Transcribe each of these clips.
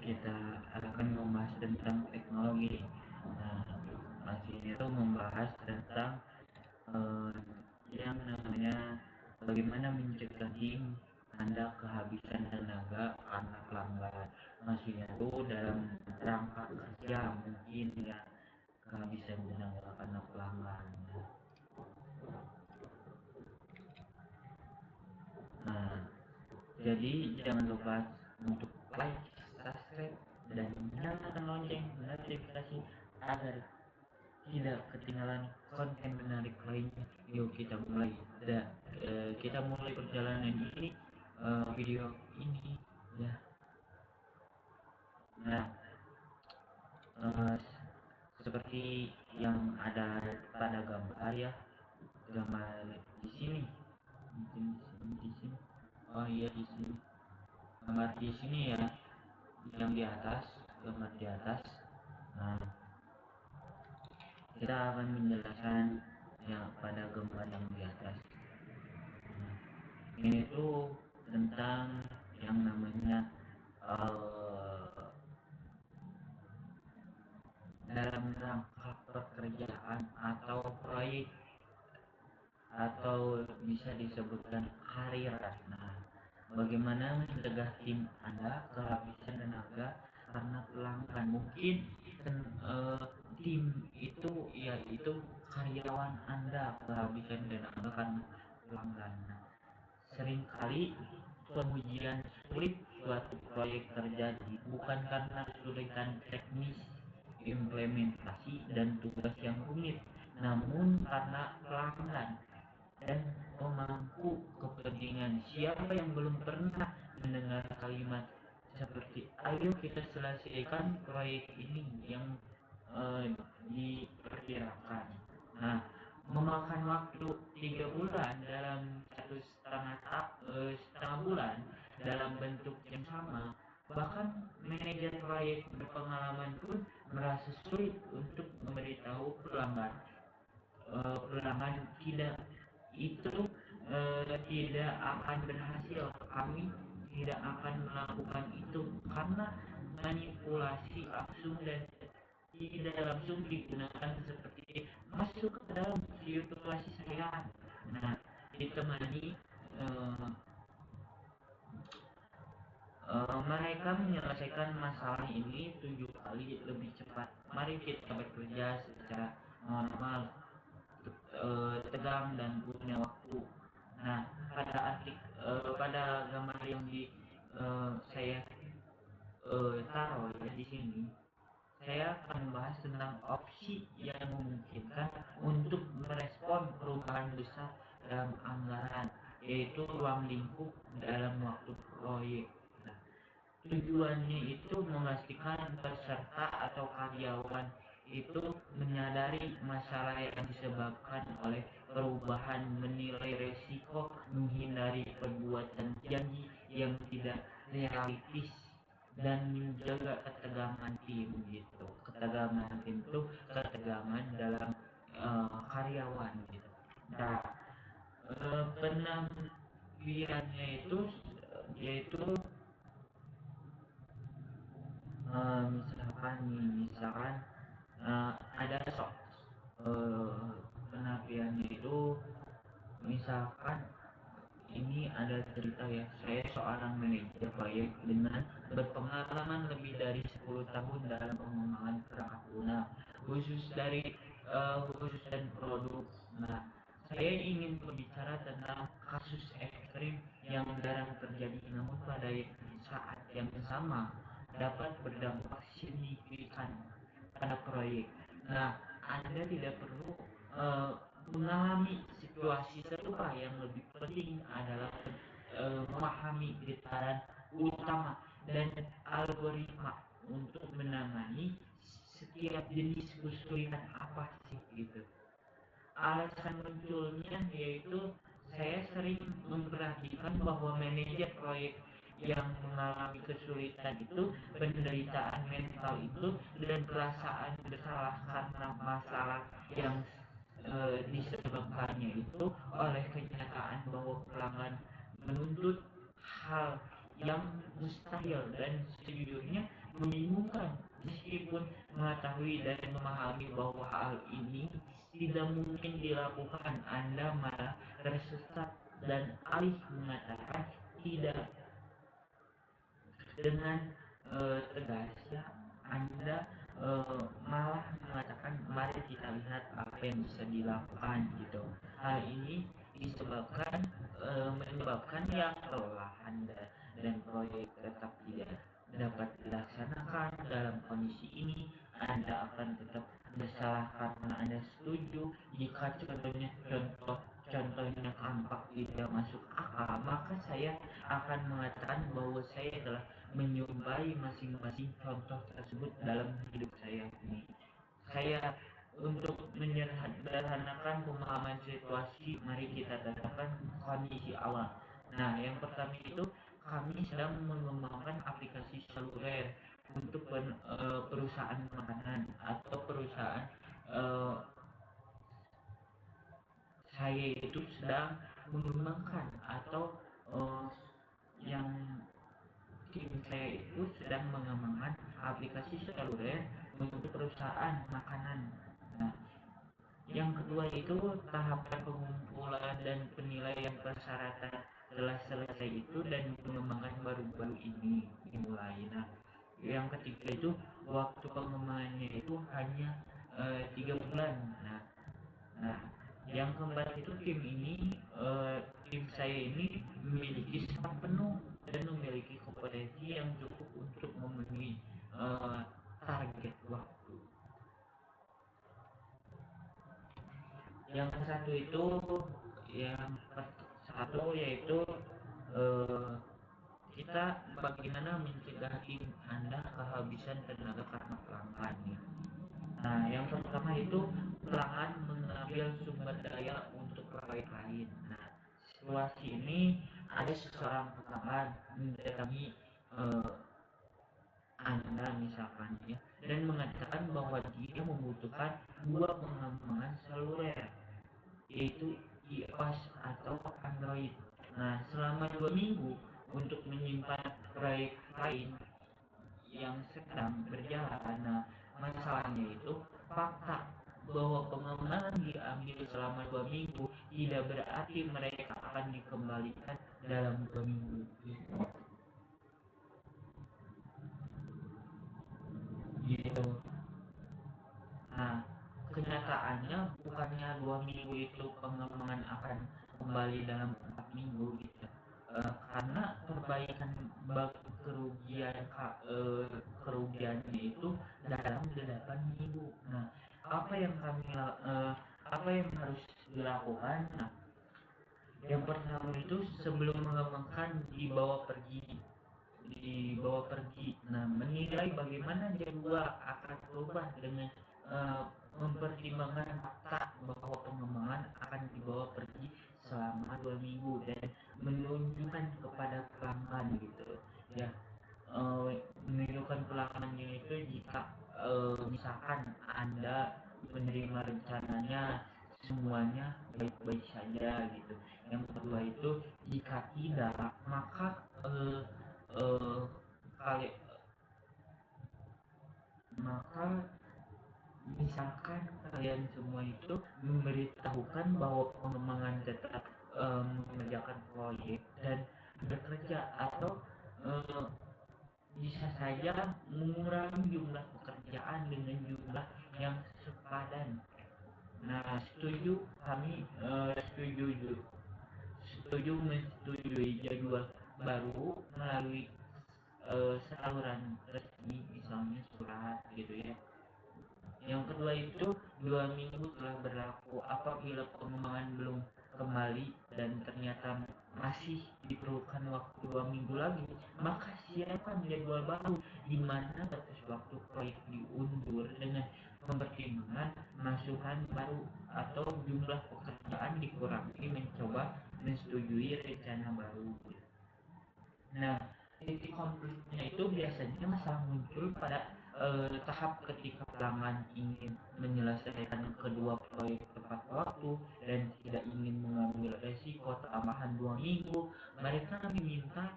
kita akan membahas tentang teknologi. Nah, masih itu membahas tentang eh, yang namanya bagaimana mencegah tim Anda kehabisan tenaga karena pelanggaran. Maksudnya itu dalam rangka kerja mungkin ya kehabisan tenaga karena pelanggaran. Nah, jadi jangan lupa untuk like, subscribe, dan nyalakan lonceng notifikasi agar tidak ketinggalan konten menarik lainnya. Yuk kita mulai. Kita mulai perjalanan ini, video ini ya. Nah, eh, seperti yang ada pada gambar ya, gambar di sini, mungkin di sini. Oh iya di sini. Gambar di sini ya, yang di atas, gambar di atas. Nah, kita akan menjelaskan yang pada gambar yang di atas. Nah, ini tuh tentang yang namanya dalam rangka pekerjaan atau proyek atau bisa disebutkan karir. Nah, bagaimana mencegah tim Anda kehabisan tenaga karena pelanggan? Mungkin eh, tim itu yaitu karyawan Anda kehabisan tenaga karena pelanggan. Nah, seringkali pengujian sulit suatu proyek terjadi bukan karena kesulitan teknis implementasi dan tugas yang rumit, namun karena pelanggan dan pemangku kepentingan. Siapa yang belum pernah mendengar kalimat seperti ayo kita selesaikan proyek ini yang diperkirakan. Nah, memakan waktu 3 bulan dalam setengah bulan dalam bentuk yang sama. Bahkan manajer proyek berpengalaman pun merasa sulit untuk memberitahu pelanggan tidak itu tidak akan berhasil. Kami tidak akan melakukan itu karena manipulasi langsung dan tidak langsung digunakan seperti masuk ke dalam situasi saya. Nah, ditemani mereka menyelesaikan masalah ini 7 kali lebih cepat. Mari kita bekerja secara normal, tegang dan punya waktu. Nah, pada gambar yang saya taruh ya di sini, saya akan membahas tentang opsi yang memungkinkan untuk merespon perubahan besar dalam anggaran, yaitu ruang lingkup dalam waktu proyek. Nah, tujuannya itu memastikan peserta atau karyawan itu menyadari masalah yang disebabkan oleh perubahan, menilai resiko, menghindari perbuatan janji yang tidak realistis, dan menjaga ketegangan tim gitu. Ketegangan tim itu ketegangan dalam karyawan gitu. Nah, penampilannya itu yaitu misalkan ada penampilannya itu misalkan ini ada cerita ya, saya seorang manajer proyek dengan berpengalaman lebih dari 10 tahun dalam pengembangan perangkat lunak khusus dan produk. Nah, saya ingin berbicara tentang kasus ekstrim yang jarang terjadi namun pada saat yang sama dapat berdampak signifikan pada proyek. Nah, Anda tidak perlu mengalami situasi serupa. Yang lebih penting adalah memahami getaran utama dan algoritma untuk menangani setiap jenis kesulitan apa sih gitu. Alasan munculnya yaitu saya sering memperhatikan bahwa manajer proyek yang mengalami kesulitan itu, penderitaan mental itu, dan perasaan bersalah karena masalah yang disebabkannya itu oleh kenyataan bahwa pelanggan menuntut hal yang mustahil, dan sejujurnya membingungkan. Meskipun mengetahui dan memahami bahwa hal ini tidak mungkin dilakukan, Anda malah tersesat dan alih mengatakan tidak dengan tegas, ya. Anda malah mengatakan mari kita lihat apa yang bisa dilakukan gitu. Hal ini menyebabkan yang kelelahan dan proyek tetap tidak dapat dilaksanakan. Dalam kondisi ini Anda akan tetap bersalah karena Anda setuju. Jika contohnya tampak tidak masuk akal, maka saya akan mengatakan bahwa saya telah menyumbang masing-masing contoh tersebut dalam hidup saya ini. Saya untuk menyederhanakan pemahaman situasi, mari kita tetapkan kondisi awal. Nah, yang pertama itu kami sedang mengembangkan aplikasi seluler untuk perusahaan makanan atau perusahaan eh, saya itu sedang mengembangkan atau eh, yang tim saya itu sedang mengembangkan aplikasi seluler untuk perusahaan makanan. Nah, yang kedua itu tahapan pengumpulan dan penilaian persyaratan telah selesai itu dan pengembangan baru-baru ini dimulai. Nah, yang ketiga itu waktu pengembangannya itu hanya 3 bulan. Nah, yang keempat itu tim saya ini memiliki staff penuh dan memiliki kompetensi yang cukup untuk memenuhi eh, target waktu. Yang satu itu yang satu yaitu eh, kita bagaimana mencegah tim Anda kehabisan tenaga karena pelanggan. Nah, yang pertama itu pelanggan mengambil sumber daya untuk proyek lain. Nah, situasi ini ada seseorang pelanggan mendatangi eh, Anda misalkan, ya, dan mengatakan bahwa dia membutuhkan dua pengembangan seluler, yaitu iOS atau Android. Nah, selama 2 minggu untuk menyimpan proyek lain yang sedang berjalan. Nah, masalahnya itu fakta bahwa pengembangan diambil selama 2 minggu tidak berarti mereka akan dikembalikan dalam 2 minggu. Gitu. Nah, kenyataannya bukannya 2 minggu itu pengembangan akan kembali dalam 4 minggu gitu. Karena perbaikan bug kerugiannya itu dalam 8 minggu. Nah, apa yang apa yang harus dilakukan? Nah, yang pertama itu sebelum mengembangkan dibawa pergi. Nah, menilai bagaimana jadwal akan berubah dengan eh, mempertimbangkan fakta bahwa pengembangan akan dibawa pergi selama 2 minggu dan menunjukkan kepada pelanggan gitu, ya. Menunjukkan pelanggannya itu jika misalkan Anda menerima rencananya semuanya baik-baik saja gitu. Yang kedua itu jika tidak, maka eh, kali maka misalkan kalian semua itu memberitahukan bahwa pengembangan tetap mengerjakan proyek dan bekerja, atau eh, bisa saja mengurangi jumlah pekerjaan dengan jumlah yang sepadan. Nah, kami setuju menyetujui jadwal baru melalui saluran resmi, misalnya surat gitu, ya. Yang kedua itu 2 minggu telah berlaku. Apabila pengembangan belum kembali dan ternyata masih diperlukan waktu 2 minggu lagi, maka siapkan jadwal baru di mana batas waktu proyek diundur dengan mempertimbangkan masukan baru atau jumlah pekerjaan dikurangi mencoba menyetujui rencana baru. Nah, titik konfliknya itu biasanya masalah muncul pada tahap ketika pelanggan ingin menyelesaikan kedua proyek tepat waktu dan tidak ingin mengambil resiko tambahan 2 minggu. Mereka meminta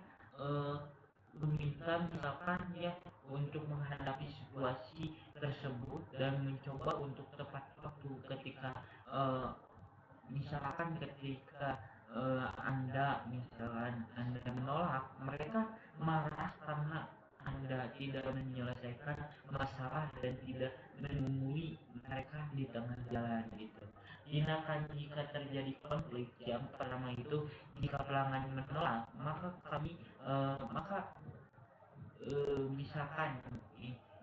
meminta misalkan ya untuk menghadapi situasi tersebut dan mencoba untuk tepat waktu ketika misalkan ketika Anda menolak, mereka marah karena Anda tidak menyelesaikan masalah dan tidak menemui mereka di tengah jalan gitu. Tindakan jika terjadi konflik yang pertama itu, jika pelanggan menolak, maka misalkan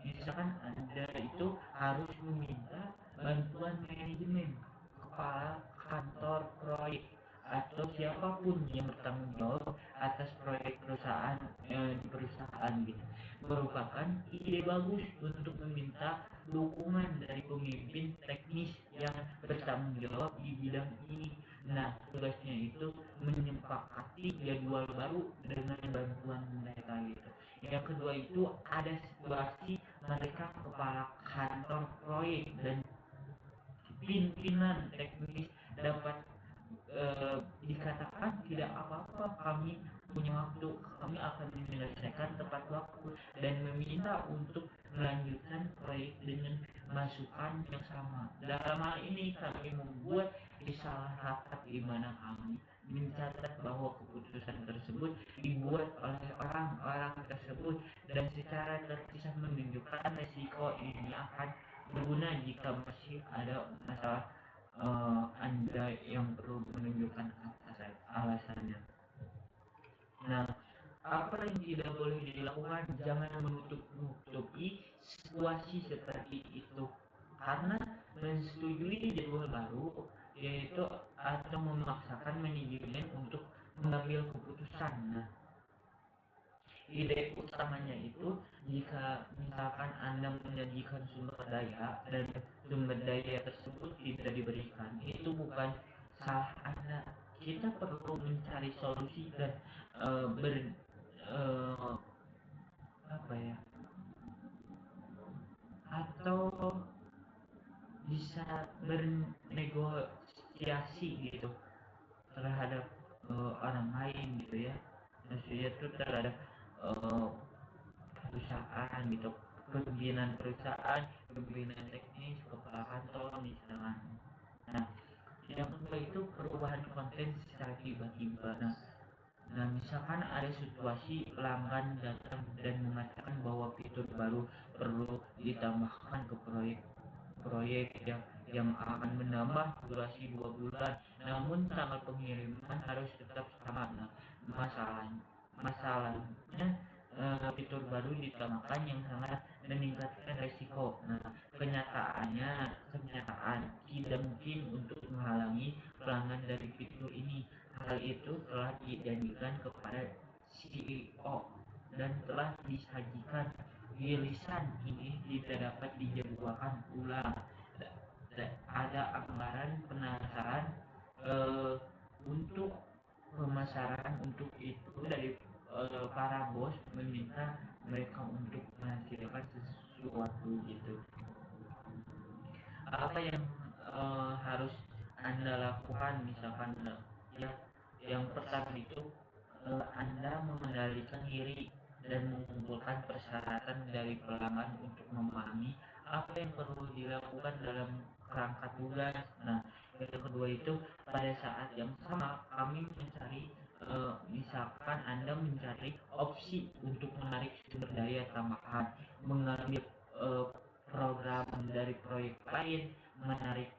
misalkan Anda itu harus meminta bantuan manajemen, kepala kantor proyek, atau siapapun yang bertanggung jawab atas proyek perusahaan di perusahaan gitu. Merupakan ide bagus untuk meminta dukungan dari pemimpin teknis yang bertanggung jawab di bidang ini. Nah, tugasnya itu menyepakati jadwal baru dengan bantuan mereka gitu. Yang kedua itu ada situasi mereka kepala kantor proyek dan pimpinan teknis dapat dikatakan tidak apa-apa, kami punya waktu, kami akan menyelesaikan tepat waktu dan meminta untuk melanjutkan proyek dengan masukan yang sama. Dalam hal ini kami membuat risalah rapat di mana kami mencatat bahwa keputusan tersebut dibuat oleh orang-orang tersebut dan secara terpisah menunjukkan resiko ini akan berguna jika masih ada masalah Anda yang perlu menunjukkan alasannya. Nah, apa yang tidak boleh dilakukan, jangan menutup-nutupi situasi seperti itu. Karena menyetujui jadwal baru yaitu atau memaksakan manajemen untuk mengambil keputusan. Nah, ide utamanya itu jika misalkan Anda menjanjikan sumber daya dan sumber daya tersebut tidak diberikan, itu bukan salah Anda. Kita perlu mencari solusi dan eh, ber eh, apa ya, atau bisa bernegosiasi gitu terhadap orang lain gitu ya. Maksudnya itu terhadap eh, perusahaan gitu, pimpinan teknis, kepala kantor misalkan. Nah, yang kedua itu perubahan konten secara tiba-tiba. Nah, misalkan ada situasi pelanggan datang dan mengatakan bahwa fitur baru perlu ditambahkan ke proyek yang akan menambah durasi 2 bulan, namun tanggal pengiriman harus tetap sama. Nah, masalahnya fitur baru ditambahkan yang sangat meningkatkan resiko. Nah, kenyataan tidak mungkin untuk menghalangi pelanggan dari fitur ini. Hal itu telah dijanjikan kepada CEO dan telah disajikan. Rilisan ini tidak dapat dijadwalkan ulang. Ada anggaran penasaran eh, untuk pemasaran untuk itu dari para bos meminta mereka untuk menghasilkan sesuatu gitu. Apa yang harus Anda lakukan misalkan ya, yang pertama itu Anda mengendalikan diri dan mengumpulkan persyaratan dari pelanggan untuk memahami apa yang perlu dilakukan dalam kerangka tugas. Nah, yang kedua itu pada saat yang sama kami mencari misalkan Anda mencari opsi untuk menarik sumber daya tambahan, mengambil eh, program dari proyek lain, menarik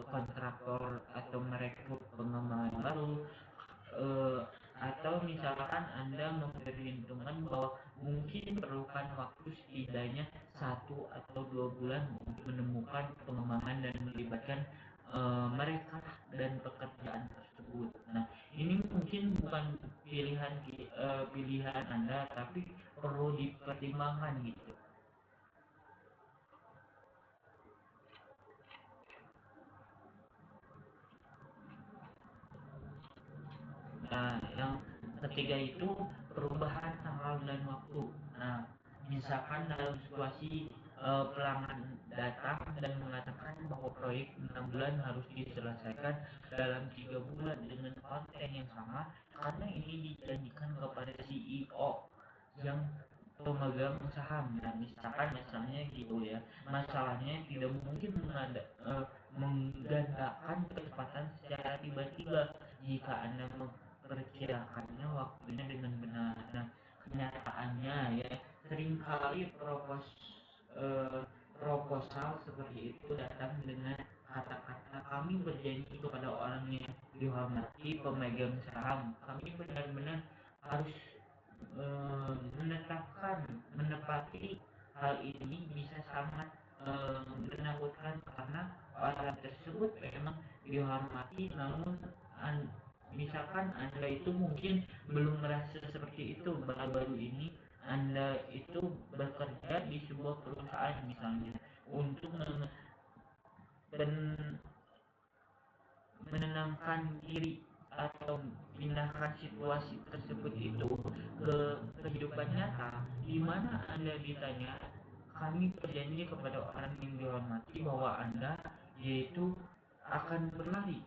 kontraktor atau merekrut pengembangan baru, eh, atau misalkan Anda memperhitungkan bahwa mungkin perlukan waktu setidaknya 1 atau 2 bulan untuk menemukan pengembangan dan melibatkan mereka dan pekerjaan tersebut. Nah, ini mungkin bukan pilihan Anda, tapi perlu dipertimbangkan gitu. Nah, yang ketiga itu perubahan tanggal dan waktu. Nah, misalkan dalam situasi pelanggan datang dan mengatakan bahwa proyek 6 bulan harus diselesaikan dalam 3 bulan dengan konten yang sama, karena ini dijanjikan kepada CEO. yang pemegang saham. Nah, misalkan masalahnya gitu ya, masalahnya tidak mungkin menggandakan kecepatan secara tiba-tiba jika Anda memperkirakannya waktunya dengan benar. Nah, kenyataannya ya seringkali proposal seperti itu datang dengan kata-kata kami berjanji kepada orang yang dihormati pemegang saham, kami benar-benar harus menepati hal ini bisa sangat menakutkan karena orang tersebut memang dihormati, namun misalkan Anda itu mungkin belum merasa seperti itu, baru-baru ini Anda itu bekerja di sebuah perusahaan misalnya untuk menenangkan diri atau pindahkan situasi tersebut itu ke kehidupan nyata, di mana Anda ditanya kami berjanji kepada orang yang dihormati bahwa Anda yaitu akan berlari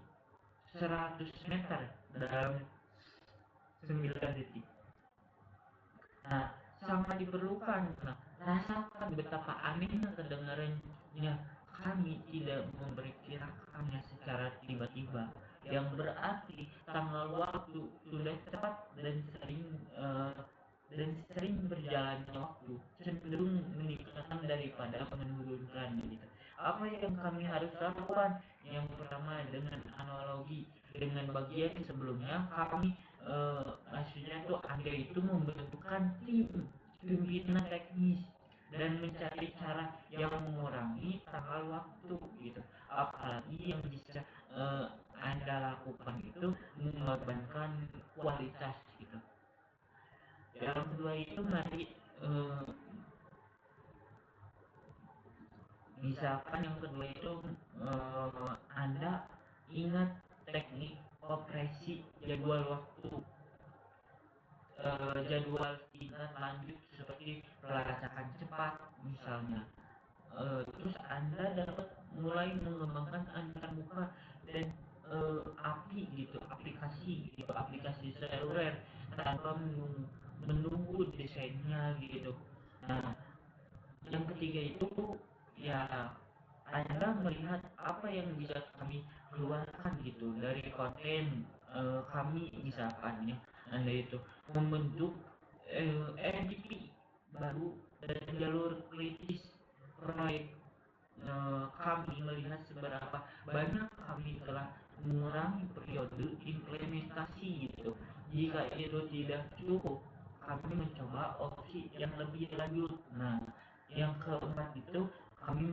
100 meter dalam 9 detik. Nah, sangat diperlukan. Nah, rasakan betapa anehnya kedengarannya, kami tidak memperkirakannya secara tiba-tiba, yang berarti tanggal waktu sudah cepat dan sering berjalannya waktu cenderung meningkatkan daripada menurunkan gitu. Apa yang kami harus lakukan? Yang pertama, dengan analogi dengan bagian sebelumnya, kami maksudnya tuh Anda itu membentukkan tim pimpinan teknis dan mencari cara yang mengurangi tanggal waktu gitu. Apalagi yang bisa Anda lakukan itu mengorbankan kualitas gitu. Yang kedua itu mari misalkan yang kedua itu Anda ingat teknik operasi jadwal waktu, jadwal tingkat lanjut seperti pelacakan cepat misalnya. Terus Anda dapat mulai mengembangkan antarmuka dan API gitu, aplikasi seluler tanpa menunggu desainnya gitu. Nah, yang ketiga itu ya Anda melihat apa yang bisa kami keluarkan gitu dari konten kami, misalkan ya Anda itu membentuk MVP baru dan jalur kritis proyek. Kami melihat seberapa banyak kami telah mengurangi periode implementasi gitu. Jika itu tidak cukup, kami mencoba opsi yang lebih lanjut. Nah, yang keempat itu kami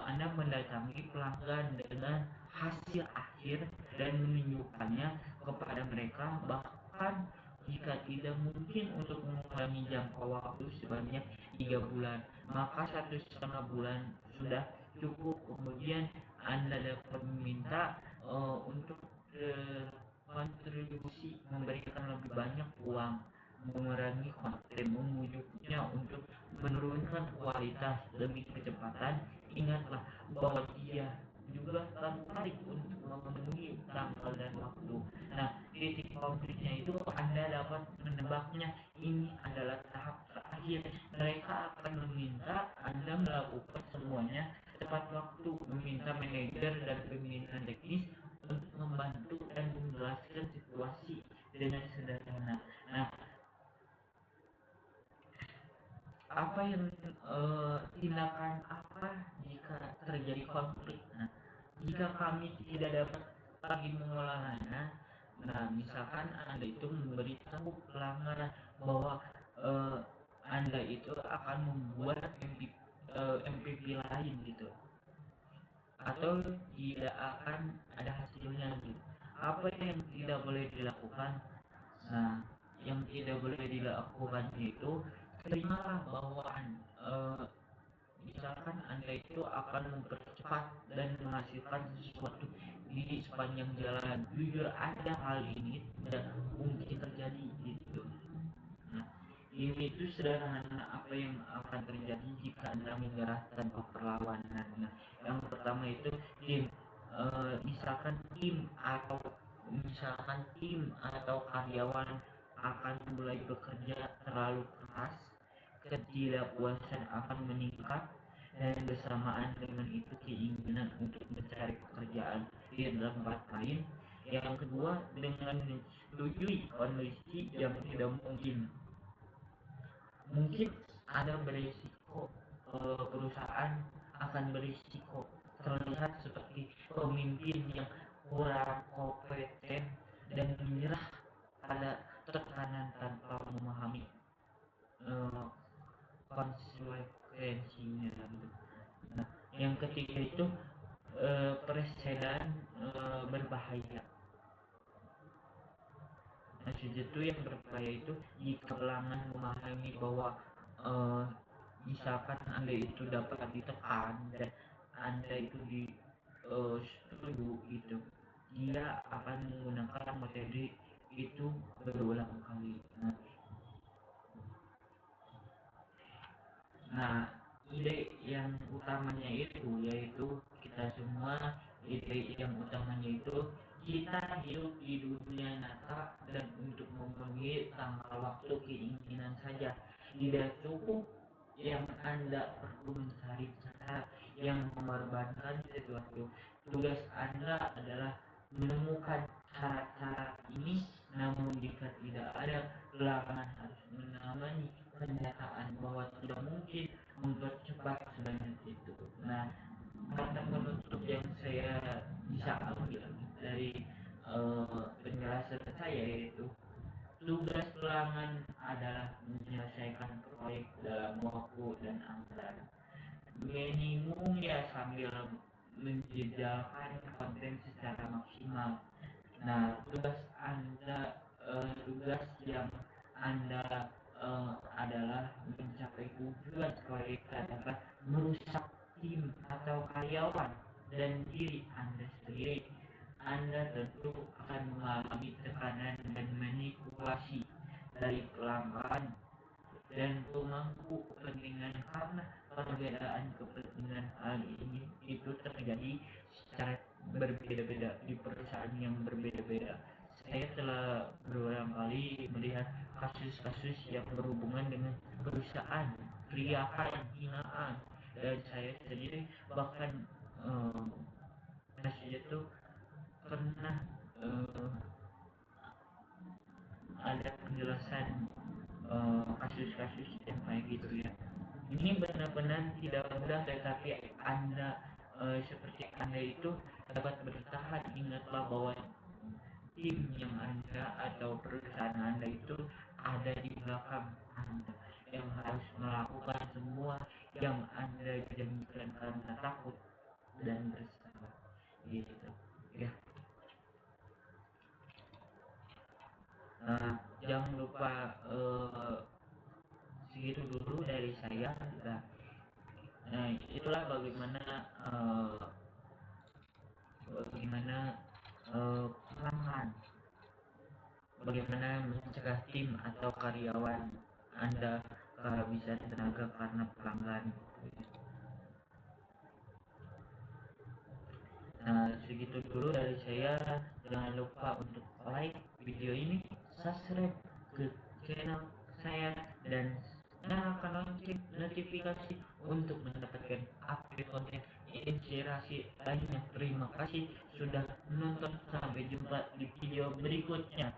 Anda mendatangi pelanggan dengan hasil akhir dan menunjukkannya kepada mereka, bahkan jika tidak mungkin untuk mengurangi jangka waktu sebanyak 3 bulan, maka 1,5 bulan sudah cukup. Kemudian Anda dapat meminta untuk kontribusi memberikan lebih banyak uang, mengurangi konten, memujuknya untuk menurunkan kualitas demi kecepatan. Ingatlah bahwa dia juga tertarik untuk memenuhi tanggal dan waktu. Nah, titik konfliknya itu Anda dapat menebaknya. Ini adalah tahap terakhir. Mereka akan meminta Anda melakukan semuanya tepat waktu, meminta manajer dan pimpinan teknis untuk membantu dan menjelaskan situasi dengan sederhana. Nah, apa yang tindakan apa jika terjadi konflik? Nah, jika kami tidak dapat lagi mengolahnya, nah misalkan Anda itu memberitahu pelanggan bahwa Anda itu akan membuat MVP lain gitu, atau tidak akan ada hasilnya gitu. Apa yang tidak boleh dilakukan? Nah, yang tidak boleh dilakukan itu terimalah bahwa misalkan Anda itu akan mempercepat dan menghasilkan sesuatu di sepanjang jalan. Jujur ada hal ini tidak mungkin terjadi gitu. Nah, ini itu sederhana apa yang akan terjadi jika Anda menyerah tanpa perlawanan. Nah, yang pertama itu tim, misalkan tim atau karyawan akan mulai bekerja terlalu keras, ketidakpuasan akan meningkat, dan bersamaan dengan itu keinginan untuk mencari pekerjaan di tempat lain. Yang kedua, dengan menyetujui kondisi yang tidak mungkin. Mungkin ada berisiko, perusahaan akan berisiko terlihat seperti pemimpin yang kurang kompeten dan menyerah pada tekanan tanpa memahami konsekuensinya gitu. Nah, yang ketiga itu presiden berbahaya. Maksud itu yang berbahaya itu jika pelanggan memahami bahwa eh, misalkan Anda itu dapat ditekan dan Anda itu di setuju itu, dia akan menggunakan materi itu berulang kali. Nah, ide yang utamanya itu yaitu kita semua, ide yang utamanya itu kita hidup di dunia nyata dan untuk memenuhi tanggal waktu keinginan saja. Tidak cukup yang Anda perlu mencari cara yang mengorbankan sesuatu. Tugas Anda adalah menemukan cara-cara ini, namun jika tidak ada, pelanggan harus menemani kenyataan bahwa tidak mungkin mempercepat sebanyak itu. Nah, kata penutup yang saya bisa ambil dari penjelasan saya yaitu tugas pelanggan adalah menyelesaikan proyek dalam waktu dan anggaran minimum ya, sambil menjejalkan konten secara maksimal. Nah, tugas yang Anda adalah mencapai tujuan proyek tanpa merusak tim atau karyawan dan diri Anda sendiri. Anda tentu akan mengalami tekanan dan manipulasi dari pelanggan dan pemangku kepentingan karena perbedaan kepentingan hal ini itu terjadi secara berbeda-beda di perusahaan yang berbeda-beda. Saya telah berulang kali melihat kasus-kasus yang berhubungan dengan perusahaan, teriakan, hinaan, dan saya sendiri bahkan kasus itu pernah ada penjelasan kasus-kasus yang kayak gitu ya. Ini benar-benar tidak mudah, tetapi Anda seperti Anda itu dapat bertahan. Ingatlah bahwa tim yang Anda atau perusahaan Anda itu ada di belakang Anda yang harus melakukan semua yang Anda janjikan karena takut dan bersalah gitu ya. Jangan lupa segitu dulu dari saya. Nah, itulah bagaimana pelanggan, bagaimana mencegah tim atau karyawan Anda kehabisan tenaga karena pelanggan. Nah, segitu dulu dari saya. Jangan lupa untuk like video ini, subscribe ke channel saya, dan nyalakan lonceng notifikasi untuk mendapatkan update konten inspirasi lainnya. Terima kasih sudah menonton. Sampai jumpa di video berikutnya.